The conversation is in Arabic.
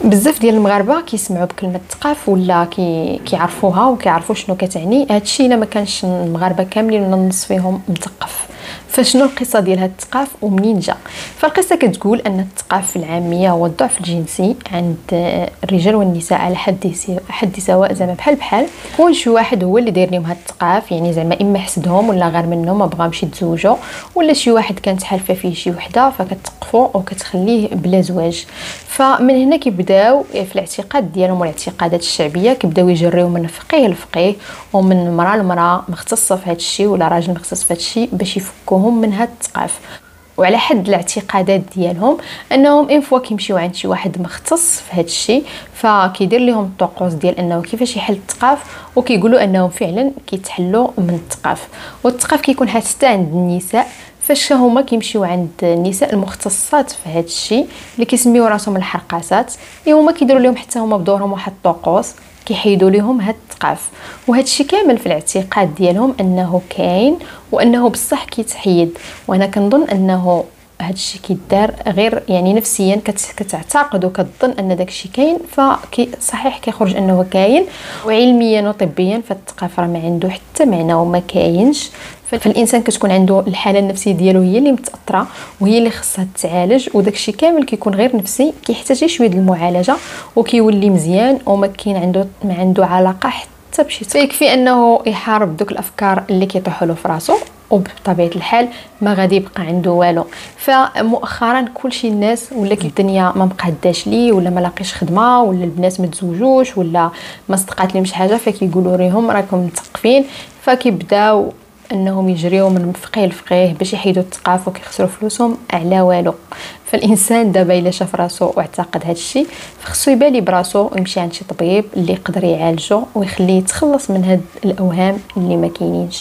بزاف ديال المغاربه كيسمعوا بكلمه الثقاف ولا كيعرفوها وكيعرفوا شنو كتعني. هادشي الا ما كانش المغاربه كاملين ولا النص فيهم مثقف. فشنو القصه ديال هاد الثقاف ومنين جا؟ فالقصه كتقول ان الثقاف في العاميه هو الضعف الجنسي عند الرجال والنساء على حد سواء، زعما بحال بحال. كون شي واحد هو اللي داير لهم هاد الثقاف، يعني زعما اما حسدهم ولا غير منهم ما بغاهمش يتزوجوا، ولا شي واحد كانت حالفه فيه شي وحده فكتقفو او كتخليه بلا زواج. فمن هنا كيبداو في الاعتقاد ديالهم والاعتقادات الشعبيه كيبداو يجريو من فقيه لفقيه ومن مراه لمراه مختصه في هذا الشيء ولا راجل مختص في هذا الشيء باش يفكوهم من هذا الثقاف. وعلى حد الاعتقادات ديالهم انهم ان فوا كيمشيو عند شي واحد مختص في هذا الشيء فكيدير لهم الطقوس ديال انه كيفاش يحل الثقاف، وكيقولوا انهم فعلا كيتحلوا من الثقاف. والثقاف كيكون حتى عند النساء، فاش هما كيمشيو عند النساء المختصات في هذا الشيء اللي كيسميو راسهم الحرقاسات، اللي هما كيديروا لهم حتى هما بدورهم واحد الطقوس كيحيدوا لهم هاد الثقاف. وهذا الشيء كامل في الاعتقاد ديالهم انه كاين وانه بصح كيتحيد. وانا كنظن انه هذا الشيء كيدار غير يعني نفسيا، كتعتقد وكتظن ان داك الشيء كاين، فصحيح كيخرج انه كاين. وعلميا وطبيا فالثقاف راه ما عنده حتى معنى وما كاينش. فالانسان كتكون عنده الحاله النفسيه ديالو هي اللي متاثره وهي اللي خصها تعالج، وداك الشيء كامل كيكون غير نفسي، كيحتاج شويه المعالجه وكيولي مزيان وما كاين ما عنده علاقه حتى بشي. فيكفي انه يحارب دوك الافكار اللي كيطيحوا له في راسو، وبطبيعه الحال ما غادي يبقى عنده والو. فمؤخرا كلشي الناس ولا الدنيا ما مقاداش ليه، ولا ما لاقيش خدمه، ولا البنات ما تزوجوش، ولا ما صدقات لهم شي حاجه، فكيقولوا لهم راكم مثقفين، فكيبداو انهم يجريو من فقيه لفقيه باش يحيدوا الثقاف وكيخسروا فلوسهم على والو. فالانسان دابا الا شاف راسو واعتقد هذا الشيء فخصو يبالي براسو ويمشي عند شي طبيب اللي يقدر يعالجو ويخليه يتخلص من هاد الاوهام اللي ما كاينينش.